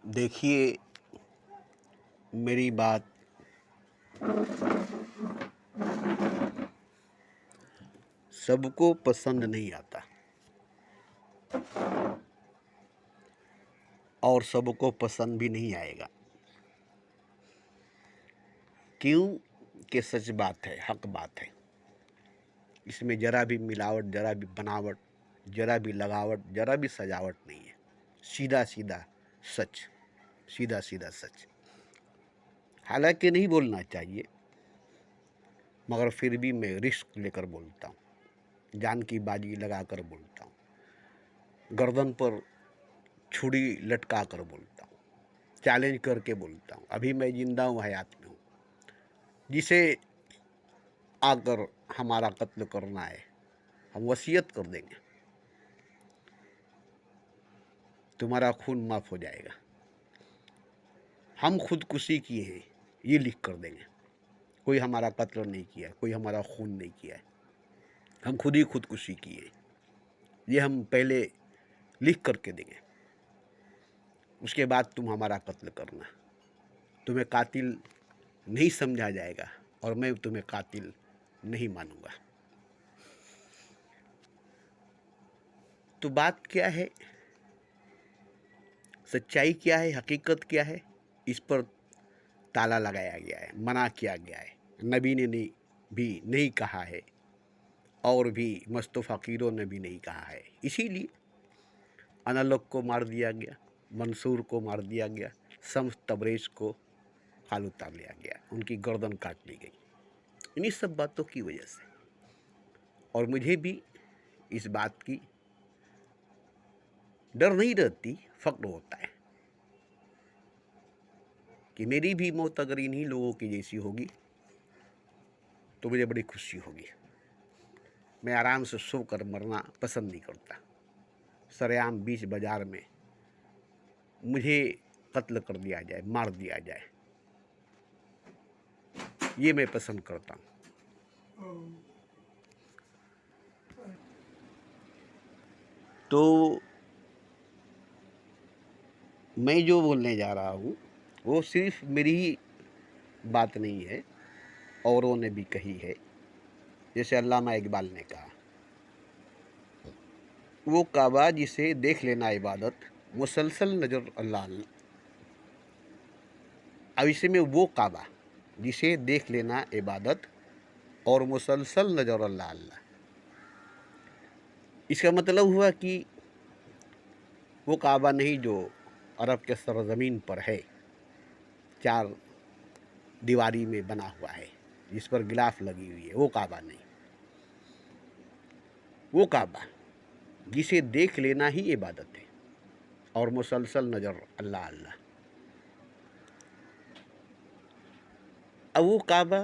देखिए, मेरी बात सबको पसंद नहीं आता और सबको पसंद भी नहीं आएगा। क्यों? कि सच बात है, हक बात है। इसमें जरा भी मिलावट, जरा भी बनावट, जरा भी लगावट, जरा भी सजावट नहीं है। सीधा सीधा सच, सीधा सीधा सच। हालांकि नहीं बोलना चाहिए, मगर फिर भी मैं रिस्क लेकर बोलता हूँ, जान की बाजी लगा कर बोलता हूँ, गर्दन पर छुरी लटका कर बोलता हूँ, चैलेंज करके बोलता हूँ। अभी मैं जिंदा हूँ, हयात में हूँ। जिसे आकर हमारा कत्ल करना है, हम वसीयत कर देंगे, तुम्हारा खून माफ हो जाएगा। हम खुदकुशी किए हैं ये लिख कर देंगे। कोई हमारा कत्ल नहीं किया है, कोई हमारा खून नहीं किया है, हम खुद ही खुदकुशी किए, ये हम पहले लिख करके देंगे। उसके बाद तुम हमारा कत्ल करना। तुम्हें कातिल नहीं समझा जाएगा और मैं तुम्हें कातिल नहीं मानूंगा। तो बात क्या है, सच्चाई क्या है, हकीकत क्या है, इस पर ताला लगाया गया है, मना किया गया है। नबी ने भी नहीं कहा है और भी मस्त फ़कीरों ने भी नहीं कहा है। इसीलिए अनलक को मार दिया गया, मंसूर को मार दिया गया, शम्स तबरेज़ को खाल उतार लिया गया, उनकी गर्दन काट ली गई, इन्हीं सब बातों की वजह से। और मुझे भी इस बात की डर नहीं रहती, फ़क्र होता है कि मेरी भी मौत अगर इन्हीं लोगों की जैसी होगी तो मुझे बड़ी खुशी होगी। मैं आराम से सो कर मरना पसंद नहीं करता। सरेआम बीच बाजार में मुझे कत्ल कर दिया जाए, मार दिया जाए, ये मैं पसंद करता हूँ। तो मैं जो बोलने जा रहा हूँ वो सिर्फ मेरी ही बात नहीं है, औरों ने भी कही है। जैसे अल्लामा इकबाल ने कहा, वो काबा जिसे देख लेना इबादत, मुसलसल नजर अल्लाह। अब इसी में वो काबा जिसे देख लेना इबादत और मुसलसल नजर अल्लाह। इसका मतलब हुआ कि वो काबा नहीं जो अरब के सरजमीन पर है, चार दीवारी में बना हुआ है, जिस पर गिलाफ लगी हुई है, वो काबा नहीं। वो काबा जिसे देख लेना ही इबादत है और मुसलसल नजर अल्लाह अल्लाह। अब वो काबा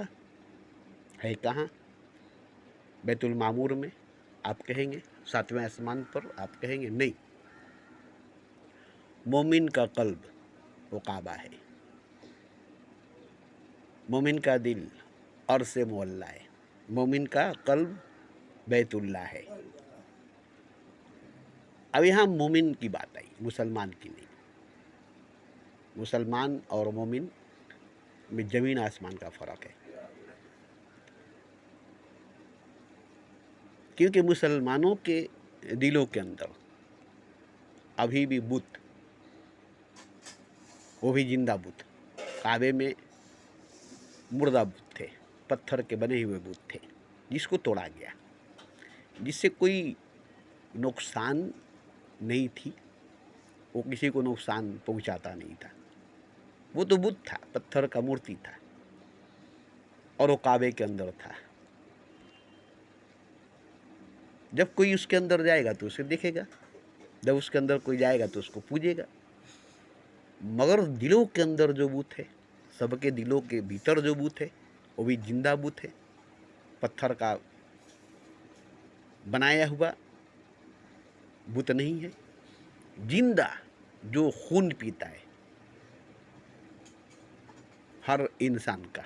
है कहाँ? बैतुल मामूर में आप कहेंगे, सातवें आसमान पर आप कहेंगे, नहीं, मोमिन का कल्ब वो काबा है। मोमिन का दिल अर्श से मुअल्ला है, मोमिन का कल्ब बैतुल्लाह है। अब यहाँ मोमिन की बात आई, मुसलमान की नहीं। मुसलमान और मोमिन में ज़मीन आसमान का फ़र्क है। क्योंकि मुसलमानों के दिलों के अंदर अभी भी बुत, वो भी जिंदा बुत, काबे में मुर्दा बुत थे, पत्थर के बने हुए बुत थे, जिसको तोड़ा गया, जिससे कोई नुकसान नहीं थी, वो किसी को नुकसान पहुंचाता नहीं था। वो तो बुत था, पत्थर का मूर्ति था और वो काबे के अंदर था। जब कोई उसके अंदर जाएगा तो उसे देखेगा, जब उसके अंदर कोई जाएगा तो उसको पूजेगा। मगर दिलों के अंदर जो बुत है, सबके दिलों के भीतर जो बुत है, वो भी जिंदा बुत है, पत्थर का बनाया हुआ बुत नहीं है, जिंदा, जो खून पीता है हर इंसान का,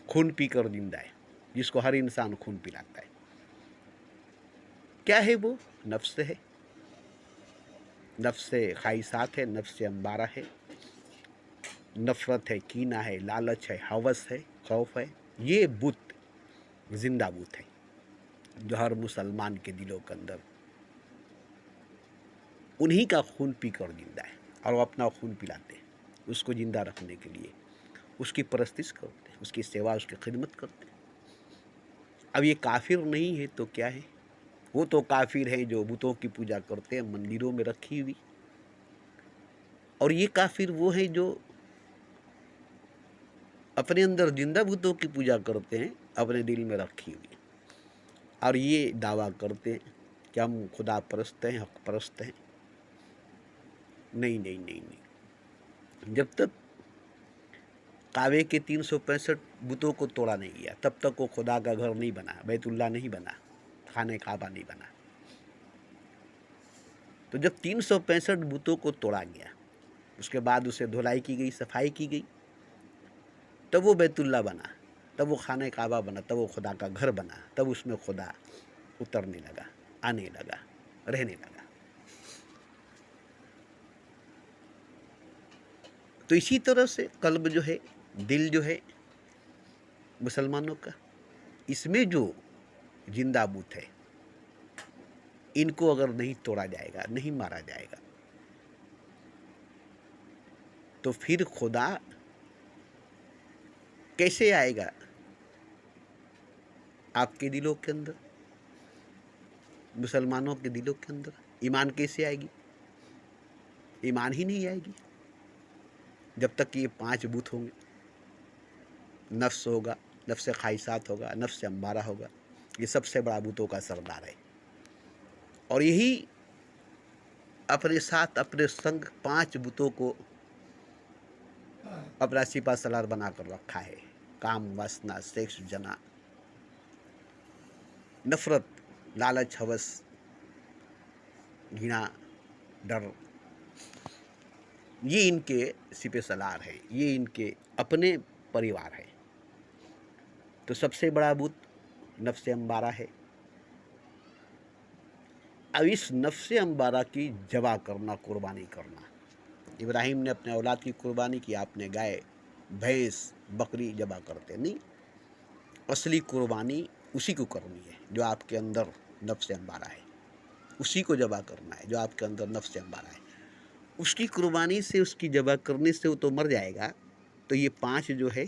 खून पीकर जिंदा है, जिसको हर इंसान खून पिलाता है। क्या है वो? नफ्स है। نفس خواہشات ہے، نفس امارہ ہے، نفرت ہے، کینہ ہے، لالچ ہے، ہوس ہے، خوف ہے. یہ بت زندہ بت ہے جو ہر مسلمان کے دلوں کے اندر انہی کا خون پی کر زندہ ہے، اور وہ اپنا خون پلاتے ہیں اس کو زندہ رکھنے کے لیے. اس کی پرستش کرتے ہیں، اس کی سیوا، اس کی خدمت کرتے ہیں. اب یہ کافر نہیں ہے تو کیا ہے؟ وہ تو کافر ہیں جو بتوں کی پوجا کرتے ہیں مندروں میں رکھی ہوئی، اور یہ کافر وہ ہیں جو اپنے اندر زندہ بتوں کی پوجا کرتے ہیں اپنے دل میں رکھی ہوئی، اور یہ دعویٰ کرتے ہیں کہ ہم خدا پرست ہیں، حق پرست ہیں. نہیں نہیں نہیں نہیں، جب تک کعبے کے 365 بتوں کو توڑا نہیں گیا تب تک وہ خدا کا گھر نہیں بنا، بیت اللہ نہیں بنا، خانہ کعبہ نہیں بنا. تو جب 365 بتوں کو توڑا گیا، اس کے بعد اسے دھلائی کی گئی، صفائی کی گئی، تب وہ بیت اللہ بنا، تب وہ خانہ کعبہ بنا، تب وہ خدا کا گھر بنا، تب اس میں خدا اترنے لگا، آنے لگا، رہنے لگا. تو اسی طرح سے قلب جو ہے، دل جو ہے مسلمانوں کا، اس میں جو زندہ بت ہے، ان کو اگر نہیں توڑا جائے گا، نہیں مارا جائے گا، تو پھر خدا کیسے آئے گا آپ کے دلوں کے اندر، مسلمانوں کے دلوں کے اندر؟ ایمان کیسے آئے گی؟ ایمان ہی نہیں آئے گی جب تک کہ یہ 5 بت ہوں گے. نفس ہوگا، نفس خواہشات ہوگا، نفس امارہ ہوگا. یہ سب سے بڑا بتوں کا سردار ہے، اور یہی اپنے ساتھ اپنے سنگ 5 بتوں کو اپنا سپہ سالار بنا کر رکھا ہے. کام، واسنا، سیکس، جنا، نفرت، لالچ، ہوس، گھنا، ڈر، یہ ان کے سپہ سالار ہے، یہ ان کے اپنے پریوار ہے. تو سب سے بڑا بت نفس امارہ ہے. اب اس نفس امارہ کی ذبح کرنا، قربانی کرنا، ابراہیم نے اپنے اولاد کی قربانی کی، آپ نے گائے، بھینس، بکری ذبح کرتے نہیں. اصلی قربانی اسی کو کرنی ہے جو آپ کے اندر نفس امارہ ہے، اسی کو ذبح کرنا ہے جو آپ کے اندر نفس امارہ ہے. اس کی قربانی سے، اس کی ذبح کرنے سے وہ تو مر جائے گا. تو یہ 5 جو ہے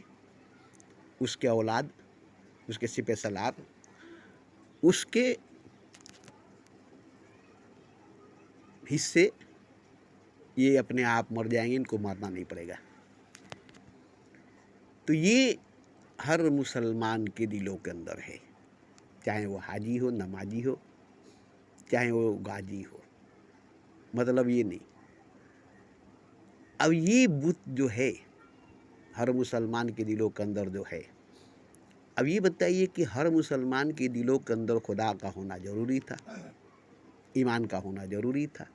اس کے اولاد، اس کے سپہ سالار، اس کے حصے، یہ اپنے آپ مر جائیں گے، ان کو مارنا نہیں پڑے گا. تو یہ ہر مسلمان کے دلوں کے اندر ہے، چاہے وہ حاجی ہو، نمازی ہو، چاہے وہ غازی ہو، مطلب یہ نہیں. اب یہ بت جو ہے ہر مسلمان کے دلوں کے اندر جو ہے، اب یہ بتائیے کہ ہر مسلمان کے دلوں کے اندر خدا کا ہونا ضروری تھا، ایمان کا ہونا ضروری تھا،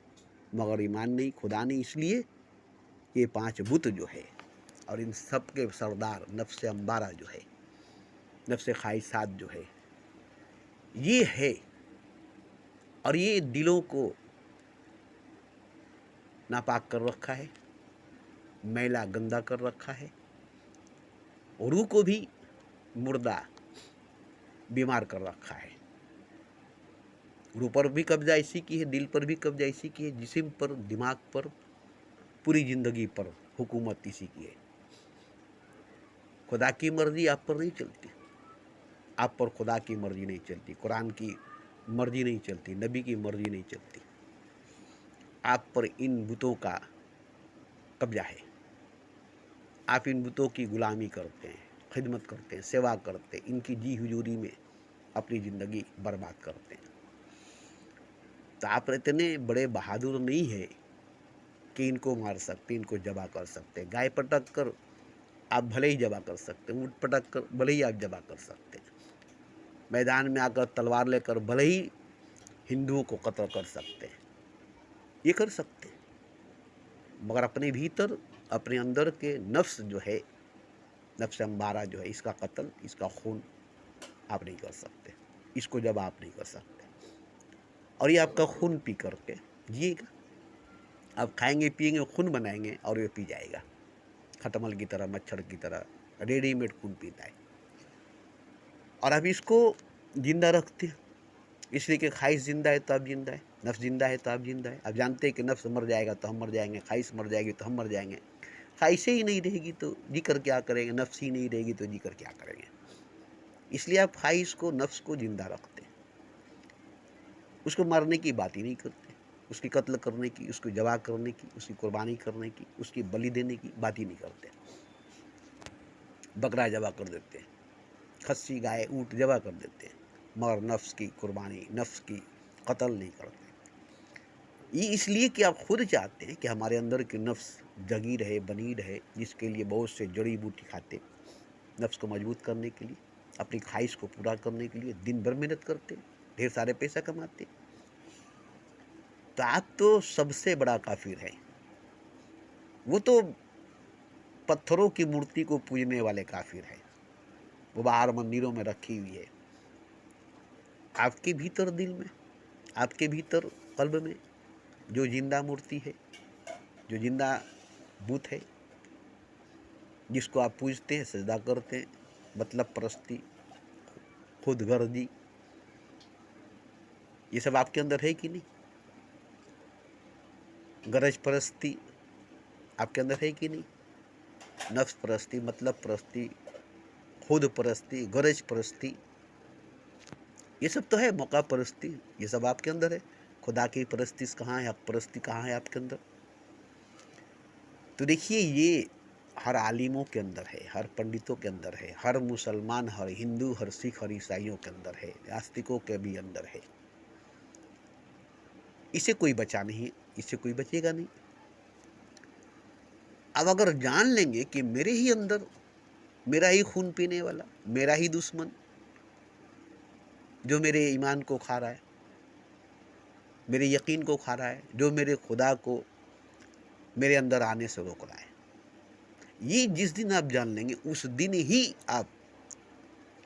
مگر ایمان نہیں، خدا نہیں. اس لیے یہ 5 بت جو ہے، اور ان سب کے سردار نفس امارہ جو ہے، نفس خواہشات جو ہے، یہ ہے، اور یہ دلوں کو ناپاک کر رکھا ہے، میلا گندا کر رکھا ہے، روح کو بھی مردہ، بیمار کر رکھا ہے. روح پر بھی قبضہ اسی کی ہے، دل پر بھی قبضہ اسی کی ہے، جسم پر، دماغ پر، پوری زندگی پر حکومت اسی کی ہے. خدا کی مرضی آپ پر نہیں چلتی، آپ پر خدا کی مرضی نہیں چلتی، قرآن کی مرضی نہیں چلتی، نبی کی مرضی نہیں چلتی. آپ پر ان بتوں کا قبضہ ہے، آپ ان بتوں کی غلامی کرتے ہیں، خدمت کرتے ہیں، سیوا کرتے ہیں، ان کی جی حضوری میں اپنی زندگی برباد کرتے ہیں. تو آپ اتنے بڑے بہادر نہیں ہیں کہ ان کو مار سکتے، ان کو ذبح کر سکتے. گائے پٹک کر آپ بھلے ہی ذبح کر سکتے، اونٹ پٹک کر بھلے ہی آپ ذبح کر سکتے، میدان میں آ کر تلوار لے کر بھلے ہی ہندوؤں کو قتل کر سکتے، یہ کر سکتے، مگر اپنے بھیتر، اپنے اندر کے نفس جو ہے، نفس امارہ جو ہے، اس کا قتل، اس کا خون آپ نہیں کر سکتے، اس کو جب آپ نہیں کر سکتے، اور یہ آپ کا خون پی کر کے جیے گا. आप खाएंगे पिएंगे खून बनाएंगे और ये पी जाएगा, खटमल की तरह, मच्छर की तरह रेडीमेड खून पीता है। और आप इसको जिंदा रखते हैं, इसलिए कि ख्वाहिश जिंदा है तो आप जिंदा है, नफ्स जिंदा है तो आप जिंदा है। आप जानते हैं कि नफ्स मर जाएगा तो हम मर जाएंगे, ख्वाहिश मर जाएगी तो हम मर जाएंगे। ख्वाहिशें ही नहीं रहेगी तो जी कर क्या करेंगे, नफ्स ही नहीं रहेगी तो जी कर क्या करेंगे। इसलिए आप ख्वाहिश को, नफ्स को जिंदा रखते हैं, उसको मारने की बात ही नहीं करते, उसकी कत्ल करने की, उसको जवा करने की, उसकी कुर्बानी करने की, उसकी बलि देने की बात ही नहीं करते। बकरा जवा कर देते हैं, खस्सी गाय ऊँट जवा कर देते हैं, मगर नफ्स की कुर्बानी, नफ्स की कत्ल नहीं करते। ये इसलिए कि आप खुद चाहते हैं कि हमारे अंदर की नफ्स जगी रहे, बनी रहे, जिसके लिए बहुत से जड़ी बूटी खाते, नफ्स को मजबूत करने के लिए, अपनी ख्वाहिश को पूरा करने के लिए दिन भर मेहनत करते, ढेर सारे पैसा कमाते। तो आप तो सबसे बड़ा काफिर है। वो तो पत्थरों की मूर्ति को पूजने वाले काफिर है, वो बाहर मंदिरों में रखी हुई है। आपके भीतर दिल में, आपके भीतर कल्ब में जो जिंदा मूर्ति है, जो जिंदा बुत है, जिसको आप पूजते हैं, सजदा करते हैं, मतलब परस्ती, खुद गर्जी, ये सब आपके अंदर है कि नहीं? गरज परस्ती आपके अंदर है कि नहीं? नफ्स परस्ती, मतलब परस्ती, खुद परस्ती, गरज परस्ती, ये सब तो है। मौका परस्ती, ये सब आपके अंदर है। खुदा की परस्ती कहाँ है, हक परस्ती कहाँ है आपके अंदर? तो देखिए, ये हर आलिमों के अंदर है, हर पंडितों के अंदर है, हर मुसलमान, हर हिंदू, हर सिख, हर ईसाइयों के अंदर है, आस्तिकों के भी अंदर है। इसे कोई बचा नहीं, इससे कोई बचेगा नहीं। अब अगर जान लेंगे कि मेरे ही अंदर, मेरा ही खून पीने वाला, मेरा ही दुश्मन जो मेरे ईमान को खा रहा है, मेरे यकीन को खा रहा है, जो मेरे खुदा को मेरे अंदर आने से रोक रहा है, ये जिस दिन आप जान लेंगे उस दिन ही आप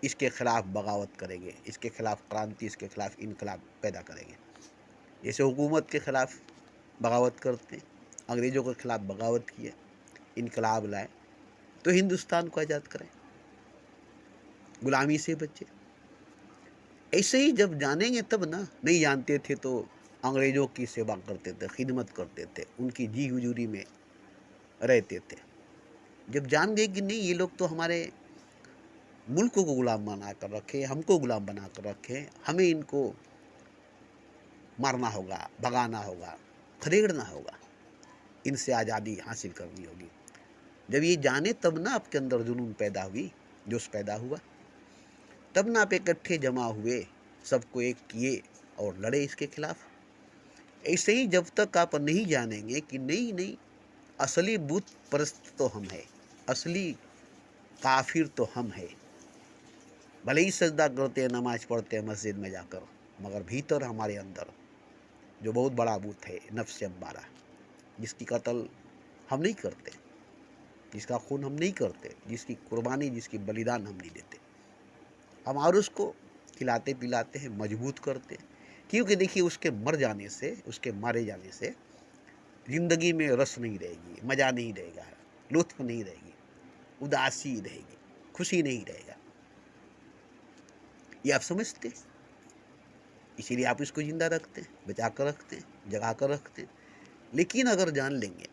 इसके खिलाफ बगावत करेंगे, इसके खिलाफ क्रांति, इसके खिलाफ इनकलाब पैदा करेंगे। जैसे हुकूमत के खिलाफ बगावत करते हैं, अंग्रेज़ों के खिलाफ बगावत किए, इनकलाब लाए, तो हिंदुस्तान को आज़ाद करें, गुलामी से बचे। ऐसे ही जब जानेंगे तब ना। नहीं जानते थे तो अंग्रेज़ों की सेवा करते थे, खिदमत करते थे, उनकी जी हुजूरी में रहते थे। जब जान गए कि नहीं, ये लोग तो हमारे मुल्क को गुलाम बना कर रखे, हमको गुलाम बना कर रखे, हमें इनको मारना होगा, भगाना होगा, खदेड़ना होगा, इनसे आज़ादी हासिल करनी होगी। जब ये जाने तब ना आपके अंदर जुनून पैदा हुई, जोश पैदा हुआ, तब ना आप इकट्ठे जमा हुए, सबको एक किए और लड़े इसके खिलाफ। ऐसे ही जब तक आप नहीं जानेंगे कि नहीं नहीं, असली बुत परस्त तो हम है, असली काफिर तो हम है, भले ही सजदा करते हैं, नमाज पढ़ते हैं मस्जिद में जाकर, मगर भीतर हमारे अंदर जो बहुत बड़ा बुत है, नफ्स अम्मारा, जिसकी कत्ल हम नहीं करते, जिसका खून हम नहीं करते, जिसकी कुर्बानी, जिसकी बलिदान हम नहीं देते, हम और उसको खिलाते पिलाते हैं, मजबूत करते हैं। क्योंकि देखिए, उसके मर जाने से, उसके मारे जाने से ज़िंदगी में रस नहीं रहेगी, मज़ा नहीं रहेगा, लुत्फ नहीं रहेगी, उदासी रहेगी, खुशी नहीं रहेगा। ये आप समझते हैं, इसीलिए आप इसको जिंदा रखते हैं, बचा कर रखते हैं, जगा कर रखते हैं। लेकिन अगर जान लेंगे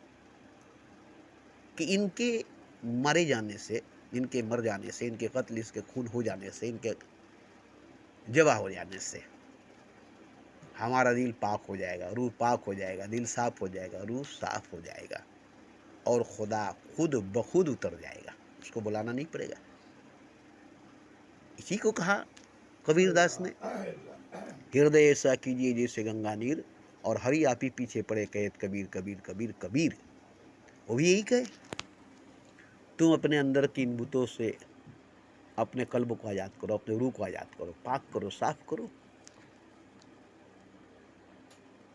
कि इनके मारे जाने से, इनके मर जाने से, इनके कत्ल, इसके खून हो जाने से, इनके जवा हो जाने से हमारा दिल पाक हो जाएगा, रूह पाक हो जाएगा, दिल साफ हो जाएगा, रूह साफ हो जाएगा, और खुदा खुद बखुद उतर जाएगा, उसको बुलाना नहीं पड़ेगा। इसी को कहा कबीरदास ने, हृदय ऐसा कीजिए जैसे गंगा नीर, और हरि आप ही पीछे पड़े कहत कबीर कबीर कबीर कबीर। वो भी यही कहे, तुम अपने अंदर की इन बुतों से अपने कल्ब को आज़ाद करो, अपने रूह को आज़ाद करो, पाक करो, साफ करो,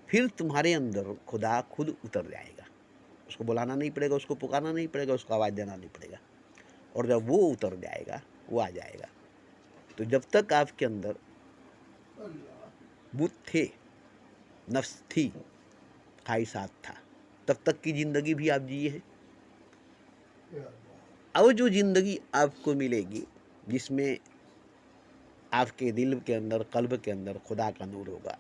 फिर तुम्हारे अंदर खुदा खुद उतर जाएगा। उसको बुलाना नहीं पड़ेगा, उसको पुकारना नहीं पड़ेगा, उसको आवाज़ देना नहीं पड़ेगा, और जब वो उतर जाएगा, वो आ जाएगा। तो जब तक आपके अंदर बुत थे, नफ्स थी, ख्वाहिशात था, तब तक की ज़िंदगी भी आप जिए हैं। अब जो ज़िंदगी आपको मिलेगी जिसमें आपके दिल के अंदर, कल्ब के अंदर खुदा का नूर होगा,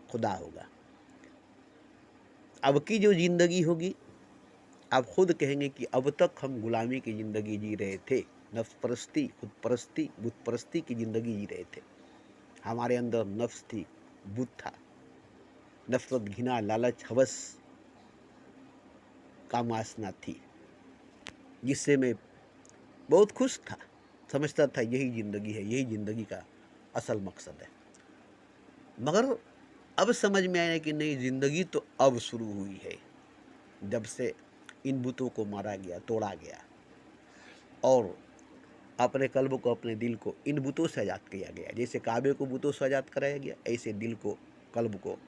खुदा होगा, अब की जो ज़िंदगी होगी आप खुद कहेंगे कि अब तक हम गुलामी की ज़िंदगी जी रहे थे, नफ्स परस्ती, खुद परस्ती, बुत परस्ती की ज़िंदगी जी रहे थे। हमारे अंदर नफ्स थी, बुत था, नफरत, घृणा, लालच, हवस, काम वासना थी, जिससे मैं बहुत खुश था, समझता था यही ज़िंदगी है, यही ज़िंदगी का असल मकसद है। मगर अब समझ में आया कि नहीं, ज़िंदगी तो अब शुरू हुई है, जब से इन बुतों को मारा गया, तोड़ा गया और अपने कल्ब को, अपने दिल को इन बुतों से आज़ाद किया गया। जैसे काबे को बुतों से आज़ाद कराया गया, ऐसे दिल को, कल्ब को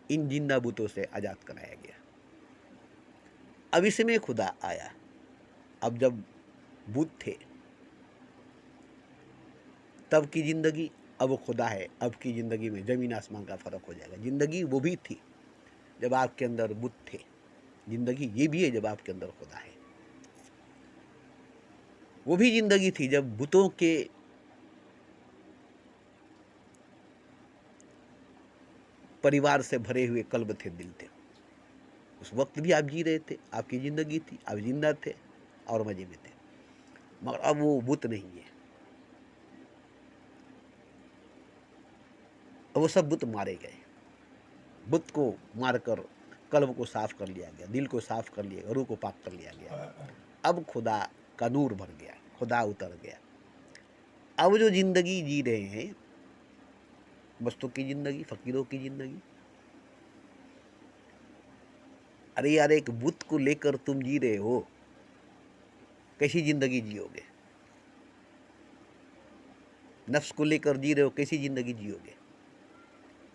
इन जिंदा बुतों से आज़ाद कराया गया। अब इसमें खुदा आया। अब जब बुत थे तब की ज़िंदगी, अब खुदा है, अब की ज़िंदगी में ज़मीन आसमान का फ़र्क हो जाएगा। ज़िंदगी वो भी थी जब आपके अंदर बुत थे, ज़िंदगी ये भी है जब आपके अंदर खुदा है। वो भी ज़िंदगी थी जब बुतों के परिवार से भरे हुए कल्ब थे, दिल थे। उस वक्त भी आप जी रहे थे, आपकी ज़िंदगी थी, आप जिंदा थे और मज़े में थे। मगर अब वो बुत नहीं है, अब वो सब बुत मारे गए। बुत को मारकर कल्ब को साफ कर लिया गया, दिल को साफ कर लिया, रूह को पाक कर लिया गया। अब खुदा का नूर भर गया, खुदा उतर गया। अब जो ज़िंदगी जी रहे हैं, मस्तों की ज़िंदगी, फ़कीरों की ज़िंदगी, अरे यार, एक बुत को लेकर तुम जी रहे हो, कैसी ज़िंदगी जियोगे? नफ्स को लेकर जी रहे हो, कैसी ज़िंदगी जियोगे?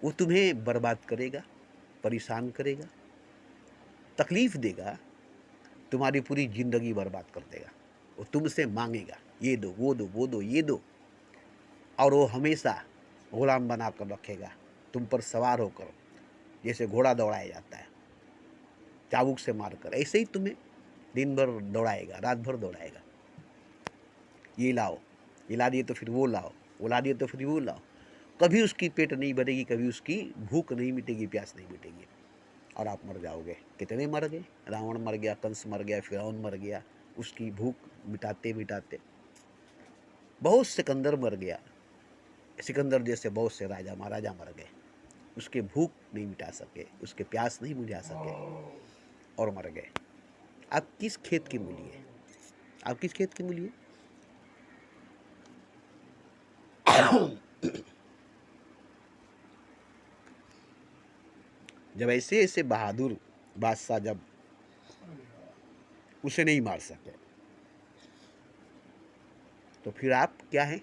वो तुम्हें बर्बाद करेगा, परेशान करेगा, तकलीफ़ देगा, तुम्हारी पूरी ज़िंदगी बर्बाद कर देगा। वो तुमसे मांगेगा, ये दो, वो दो, वो दो, ये दो, और वो हमेशा गुलाम बना कर रखेगा, तुम पर सवार होकर, जैसे घोड़ा दौड़ाया जाता है चाबुक से मारकर, ऐसे ही तुम्हें दिन भर दौड़ाएगा, रात भर दौड़ाएगा। ये लाओ, ये ला दिए तो फिर वो लाओ, वो ला दिए तो फिर वो लाओ। कभी उसकी पेट नहीं भरेगी, कभी उसकी भूख नहीं मिटेगी, प्यास नहीं मिटेगी, और आप मर जाओगे। कितने मर गए, रावण मर गया, कंस मर गया, फिरौन मर गया, उसकी भूख मिटाते मिटाते। बहुत सिकंदर मर गया, सिकंदर जैसे बहुत से राजा महाराजा मर गए, उसके भूख नहीं मिटा सके, उसके प्यास नहीं बुझा सके और मर गए। आप किस खेत की मूली है? आप किस खेत की मूली है? जब ऐसे ऐसे बहादुर बादशाह जब उसे नहीं मार सके, तो फिर आप क्या हैं?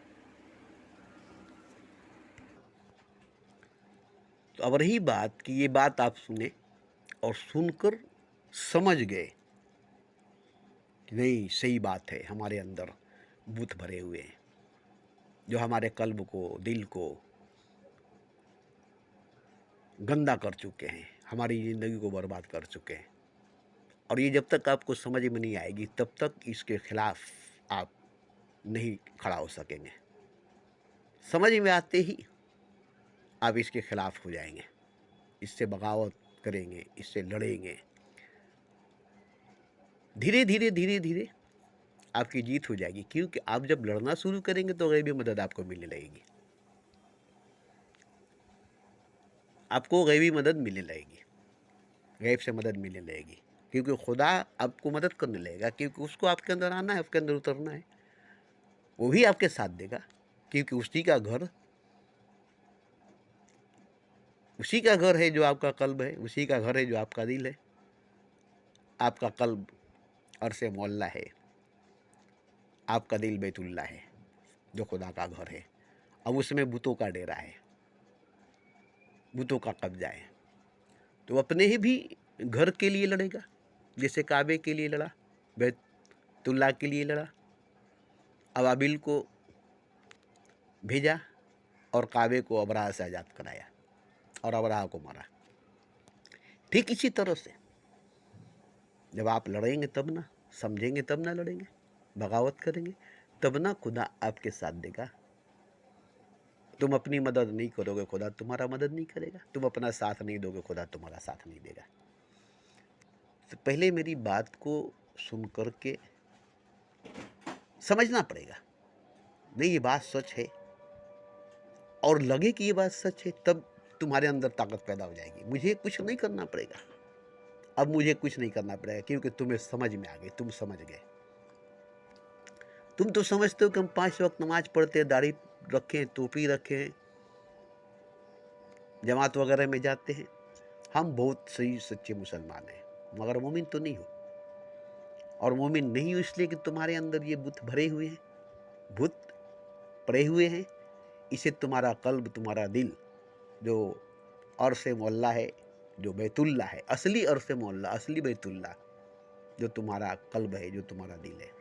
तो अब रही बात कि ये बात आप सुने और सुनकर समझ गए कि नहीं, सही बात है, हमारे अंदर भूत भरे हुए हैं जो हमारे कल्ब को, दिल को गंदा कर चुके हैं, हमारी ज़िंदगी को बर्बाद कर चुके हैं। और ये जब तक आपको समझ में नहीं आएगी तब तक इसके खिलाफ आप नहीं खड़ा हो सकेंगे। समझ में आते ही आप इसके खिलाफ हो जाएंगे, इससे बगावत करेंगे, इससे लड़ेंगे। धीरे धीरे धीरे धीरे आपकी जीत हो जाएगी, क्योंकि आप जब लड़ना शुरू करेंगे तो गैबी मदद आपको मिलने लगेगी, आपको गैबी मदद मिलने लगेगी, गैब से मदद मिलने लगेगी, क्योंकि खुदा आपको मदद करने लगेगा, क्योंकि उसको आपके अंदर आना है, आपके अंदर उतरना है। वो भी आपके साथ देगा, क्योंकि उसी का घर है जो आपका कल्ब है, उसी का घर है जो आपका दिल है। आपका कल्ब अर्श मौला है, आपका दिल बैतुल्ला है जो खुदा का घर है। अब उसमें बुतों का डेरा है, बुतों का कब्जा है। तो अपने ही भी घर के लिए लड़ेगा, जैसे काबे के लिए लड़ा, बैतुल्ला के लिए लड़ा। अबाबिल को भेजा और काबे को अबराह से आज़ाद कराया और अबराह को मारा। ठीक इसी तरह से जब आप लड़ेंगे तब ना, समझेंगे तब ना लड़ेंगे, बगावत करेंगे तब ना खुदा आपके साथ देगा। तुम अपनी मदद नहीं करोगे, खुदा तुम्हारा मदद नहीं करेगा। तुम अपना साथ नहीं दोगे, खुदा तुम्हारा साथ नहीं देगा। तो पहले मेरी बात को सुन कर के समझना पड़ेगा, नहीं ये बात सच है, और लगे कि ये बात सच है, तब तुम्हारे अंदर ताकत पैदा हो जाएगी। मुझे कुछ नहीं करना पड़ेगा, अब मुझे कुछ नहीं करना पड़ेगा, क्योंकि तुम्हें समझ में आ गई, तुम समझ गए। तुम तो समझते हो कि हम 5 वक्त नमाज पढ़ते हैं, दाढ़ी रखें, टोपी रखें, जमात वगैरह में जाते हैं, हम बहुत सही सच्चे मुसलमान हैं, मगर मोमिन तो नहीं हो। और मोमिन नहीं हो इसलिए कि तुम्हारे अंदर ये बुत भरे हुए हैं, भूत पड़े हुए हैं। इसे तुम्हारा कल्ब, तुम्हारा दिल, जो अर्श मोहल्ला है, जो बैतुल्ला है, असली अर्श मोहल्ला, असली बैतुल्ला, जो तुम्हारा कल्ब है, जो तुम्हारा दिल है,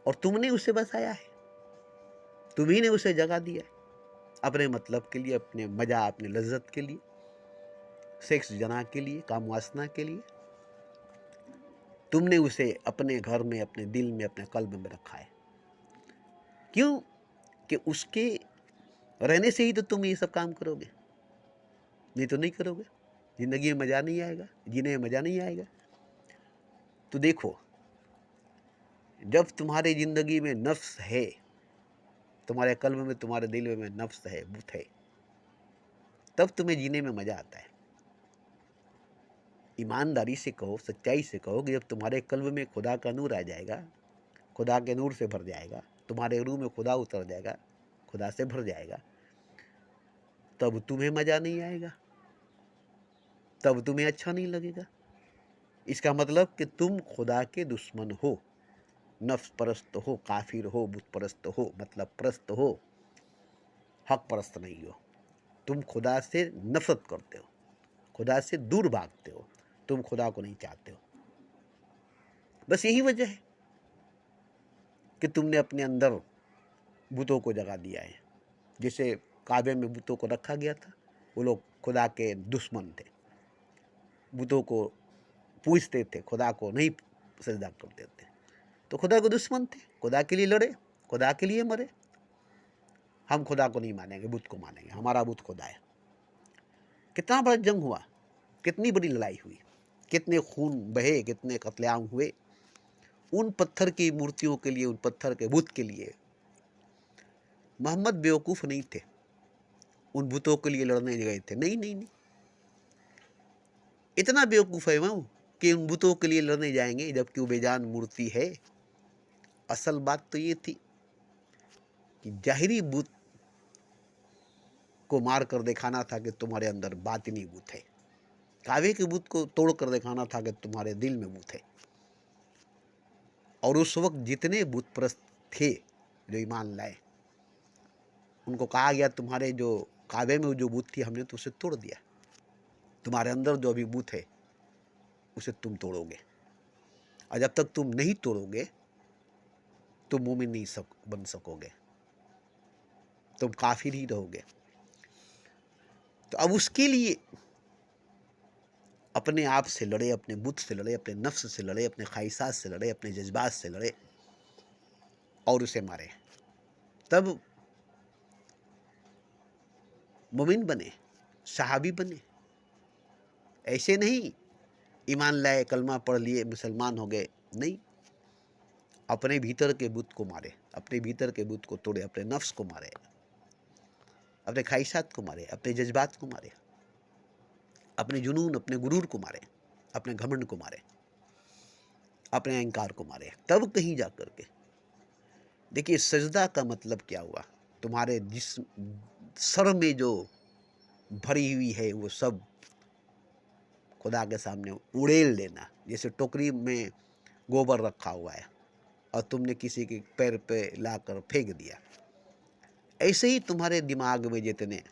और तुमने उसे बसाया है, तुम्ही ने उसे जगह दिया है अपने मतलब के लिए, अपने मजा, अपने लज्जत के लिए, सेक्स जना के लिए, काम वासना के लिए। तुमने उसे अपने घर में, अपने दिल में, अपने कल्ब में रखा है। क्यों? कि उसके रहने से ही तो तुम ये सब काम करोगे, नहीं तो नहीं करोगे। जिंदगी में मजा नहीं आएगा, जीने में मजा नहीं आएगा। तो देखो, जब तुम्हारी जिंदगी में नफ्स है, तुम्हारे कल्ब में, तुम्हारे दिल में नफ्स है, बुत है, तब तुम्हें जीने में मजा आता है। ईमानदारी से कहो, सच्चाई से कहो कि जब तुम्हारे कल्ब में खुदा का नूर आ जाएगा, खुदा के नूर से भर जाएगा, तुम्हारे रूह में खुदा उतर जाएगा, खुदा से भर जाएगा, तब तुम्हें मजा नहीं आएगा, तब तुम्हें अच्छा नहीं लगेगा। इसका मतलब कि तुम खुदा के दुश्मन हो, नफ्स परस्त हो, काफिर हो, बुत परस्त हो, मतलब परस्त हो, हक परस्त नहीं हो। तुम खुदा से नफरत करते हो, खुदा से दूर भागते हो, तुम खुदा को नहीं चाहते हो। बस यही वजह है कि तुमने अपने अंदर बुतों को जगा दिया है। जैसे काबे में बुतों को रखा गया था, वो लोग खुदा के दुश्मन थे, बुतों को पूजते थे, खुदा को नहीं सजदा करते थे, तो खुदा के दुश्मन थे, खुदा के लिए लड़े, खुदा के लिए मरे। हम खुदा को नहीं मानेंगे, बुत को मानेंगे, हमारा बुत खुदा है। कितना बड़ा जंग हुआ, कितनी बड़ी लड़ाई हुई, कितने खून बहे, कितने कत्लेआम हुए उन पत्थर की मूर्तियों के लिए, उन पत्थर के बुत के लिए। मोहम्मद बेवकूफ़ नहीं थे, उन बुतों के लिए लड़ने गए थे, नहीं नहीं नहीं। इतना बेवकूफ़ है वो कि उन बुतों के लिए लड़ने जाएंगे जबकि वो बेजान मूर्ति है। असल बात तो ये थी कि जाहिरी बुत को मार कर दिखाना था कि तुम्हारे अंदर बातिनी बुत है, कावे के बुत को तोड़ कर दिखाना था कि तुम्हारे दिल में बुत है। और उस वक्त जितने बुत परस्त थे जो ईमान लाए, उनको कहा गया तुम्हारे जो काबे में जो बुत थी हमने तो उसे तोड़ दिया, तुम्हारे अंदर जो अभी बुत है उसे तुम तोड़ोगे, और जब तक तुम नहीं तोड़ोगे तुम मोमिन नहीं बन सकोगे, तुम काफिर ही रहोगे। तो अब उसके लिए अपने आप से लड़े, अपने बुत से लड़े, अपने नफ्स से लड़े, अपने ख्वाहिशात से लड़े, अपने जज्बात से लड़े और उसे मारे, तब मोमिन बने, सहाबी बने। ऐसे नहीं ईमान लाए, कलमा पढ़ लिए, मुसलमान हो गए, नहीं। अपने भीतर के बुत को मारे, अपने भीतर के बुत को तोड़े, अपने नफ्स को मारे, अपने ख्वाहिशात को मारे, अपने जज्बात को मारे, अपने जुनून, अपने गुरूर को मारे, अपने घमंड को मारे, अपने अहंकार को मारे, तब कहीं जा कर के देखिए सजदा का मतलब क्या हुआ। तुम्हारे जिस सर में जो भरी हुई है वो सब खुदा के सामने उड़ेल देना। जैसे टोकरी में गोबर रखा हुआ है और तुमने किसी के पैर पे लाकर फेंक दिया, ऐसे ही तुम्हारे दिमाग में जितने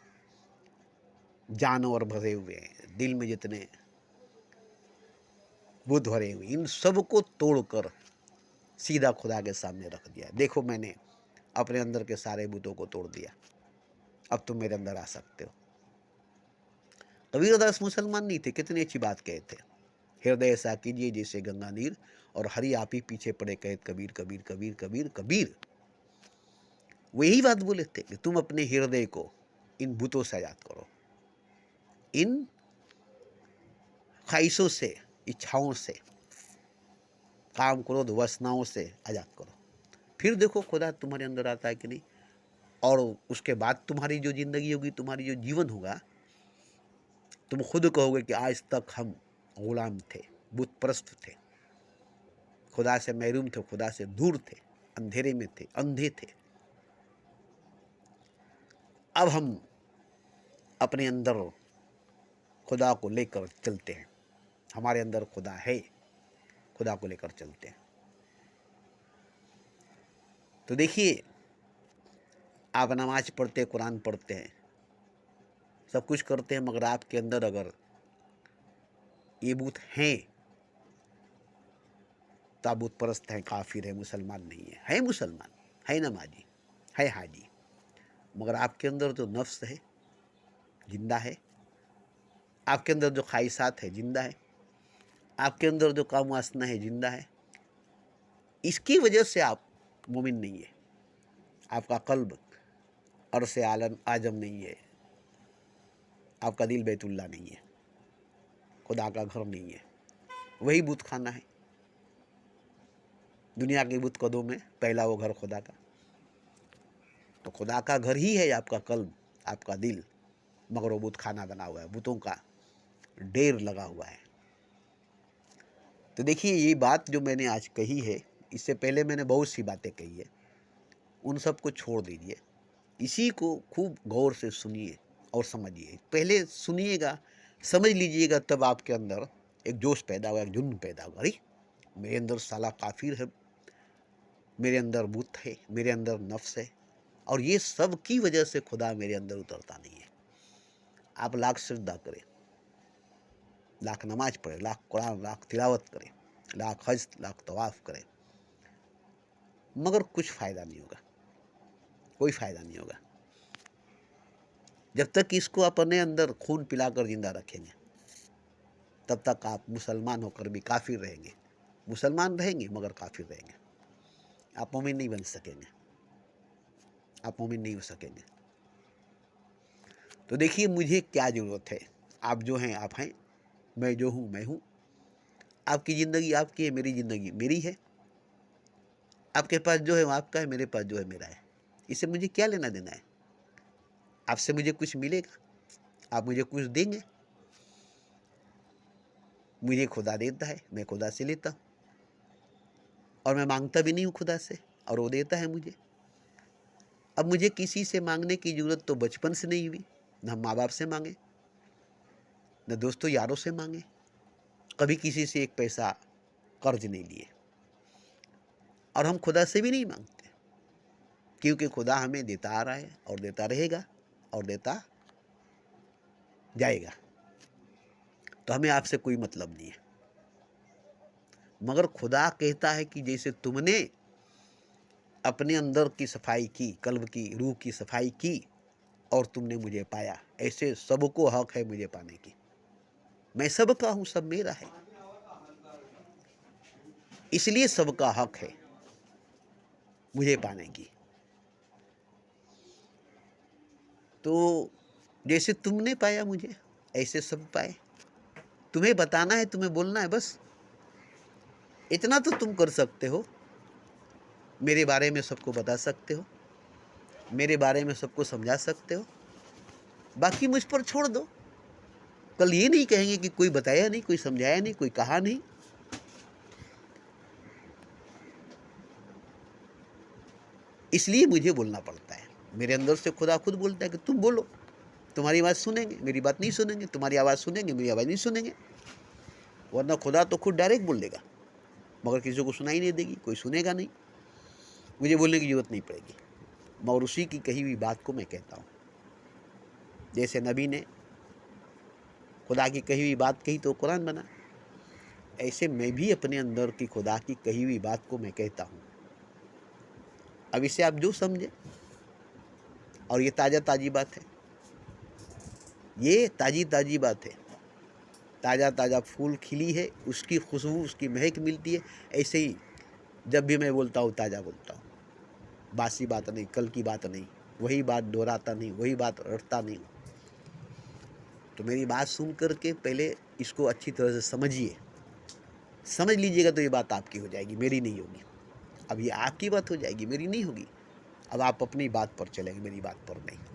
जानवर भरे हुए हैं, दिल में जितने बुत भरे हुए, इन सबको तोड़कर सीधा खुदा के सामने रख दिया। देखो मैंने अपने अंदर के सारे बुतों को तोड़ दिया, अब तुम मेरे अंदर आ सकते हो। कबीरदास मुसलमान नहीं थे, कितनी अच्छी बात कहे थे, हृदय ऐसा कीजिए जैसे गंगा नीर, और हरि आप ही पीछे पड़े कहे कबीर कबीर कबीर कबीर कबीर। वो यही बात बोले थे कि तुम अपने हृदय को इन भूतों से आजाद करो, इन ख्वाहिशों से, इच्छाओं से, काम क्रोध वासनाओं से आजाद करो, फिर देखो खुदा तुम्हारे अंदर आता है कि नहीं। और उसके बाद तुम्हारी जो जिंदगी होगी, तुम्हारी जो जीवन होगा, तुम खुद कहोगे कि आज तक हम गुलाम थे, बुत परस्त थे, खुदा से महरूम थे, खुदा से दूर थे, अंधेरे में थे, अंधे थे। अब हम अपने अंदर खुदा को लेकर चलते हैं, हमारे अंदर खुदा है, खुदा को लेकर चलते हैं। तो देखिए, आप नमाज पढ़ते, कुरान पढ़ते हैं, सब कुछ करते हैं, मगर आपके अंदर अगर ये बूत हैं तो आप बुत परस्त हैं, काफिर है, मुसलमान नहीं है मुसलमान, है नमाजी, है हाजी, मगर आपके अंदर जो नफ्स है जिंदा है, आपके अंदर जो ख्वाहिशात है जिंदा है, आपके अंदर जो काम वासना है जिंदा है। इसकी वजह से आप मोमिन नहीं है, आपका कल्ब अरसे आलम आजम नहीं है, आपका दिल बैतुल्ला नहीं है, खुदा का घर नहीं है, वही बुत खाना है। दुनिया के बुत कदों में पहला वो घर खुदा का, तो खुदा का घर ही है आपका कल्ब, आपका दिल, मगर वो बुत खाना बना हुआ है, बुतों का ढेर लगा हुआ है। तो देखिए, ये बात जो मैंने आज कही है, इससे पहले मैंने बहुत सी बातें कही है, उन सब को छोड़ दीजिए, इसी को खूब गौर से सुनिए और समझिए। पहले सुनिएगा, समझ लीजिएगा, तब आपके अंदर एक जोश पैदा होगा, एक जुनून पैदा होगा, अरे मेरे अंदर साला काफिर है, मेरे अंदर बुत है, मेरे अंदर नफ्स है, और ये सब की वजह से खुदा मेरे अंदर उतरता नहीं है। आप लाख सजदा करें, लाख नमाज पढ़े, लाख कुरान, लाख तिलावत करें, लाख हज, लाख तवाफ करें, मगर कुछ फ़ायदा नहीं होगा, कोई फ़ायदा नहीं होगा। जब तक इसको अपने अंदर खून पिलाकर जिंदा रखेंगे, तब तक आप मुसलमान होकर भी काफिर रहेंगे, मुसलमान रहेंगे मगर काफिर रहेंगे। आप मोमिन नहीं बन सकेंगे, आप मोमिन नहीं हो सकेंगे। तो देखिए, मुझे क्या ज़रूरत है, आप जो हैं आप हैं, मैं जो हूँ मैं हूँ, आपकी ज़िंदगी आपकी है, मेरी ज़िंदगी मेरी है, आपके पास जो है वो आपका है, मेरे पास जो है मेरा है। इससे मुझे क्या लेना देना है? आपसे मुझे कुछ मिलेगा? आप मुझे कुछ देंगे? मुझे खुदा देता है, मैं खुदा से लेता हूँ, और मैं मांगता भी नहीं हूँ खुदा से, और वो देता है मुझे। अब मुझे किसी से मांगने की ज़रूरत तो बचपन से नहीं हुई, न हम माँ बाप से मांगे, न दोस्तों यारों से मांगे, कभी किसी से एक पैसा कर्ज नहीं लिए, और हम खुदा से भी नहीं मांगते, क्योंकि खुदा हमें देता आ रहा है और देता रहेगा और देता जाएगा। तो हमें आपसे कोई मतलब नहीं है, मगर खुदा कहता है कि जैसे तुमने अपने अंदर की सफाई की, कल्ब की, रूह की सफाई की, और तुमने मुझे पाया, ऐसे सबको हक है मुझे पाने की। मैं सबका हूं, सब मेरा है, इसलिए सबका हक है मुझे पाने की। तो जैसे तुमने पाया मुझे, ऐसे सब पाए। तुम्हें बताना है, तुम्हें बोलना है, बस इतना तो तुम कर सकते हो। मेरे बारे में सबको बता सकते हो, मेरे बारे में सबको समझा सकते हो, बाकी मुझ पर छोड़ दो। कल ये नहीं कहेंगे कि कोई बताया नहीं, कोई समझाया नहीं, कोई कहा नहीं। इसलिए मुझे बोलना पड़ता है, मेरे अंदर से खुदा खुद बोलता है कि तुम बोलो, तुम्हारी आवाज़ सुनेंगे, मेरी बात नहीं सुनेंगे, तुम्हारी आवाज़ सुनेंगे, मेरी आवाज़ नहीं सुनेंगे। वरना खुदा तो खुद डायरेक्ट बोल देगा, मगर किसी को सुनाई नहीं देगी, कोई सुनेगा नहीं, मुझे बोलने की ज़रूरत नहीं पड़ेगी, मगर उसी की कही हुई बात को मैं कहता हूँ। जैसे नबी ने खुदा की कही हुई बात कही तो कुरान बना, ऐसे मैं भी अपने अंदर की खुदा की कही हुई बात को मैं कहता हूँ। अब इसे आप जो समझे, और ये ताज़ा ताज़ी बात है, یہ تازی تازی بات ہے. تازہ تازہ پھول کھلی ہے، اس کی خوشبو، اس کی مہک ملتی ہے. ایسے ہی جب بھی میں بولتا ہوں تازہ بولتا ہوں، باسی بات نہیں، کل کی بات نہیں، وہی بات دہراتا نہیں، وہی بات رٹتا نہیں. تو میری بات سن کر کے پہلے اس کو اچھی طرح سے سمجھیے. سمجھ لیجئے گا تو یہ بات آپ کی ہو جائے گی، میری نہیں ہوگی. اب یہ آپ کی بات ہو جائے گی، میری نہیں ہوگی. اب آپ اپنی بات پر چلیں گے، میری بات پر نہیں.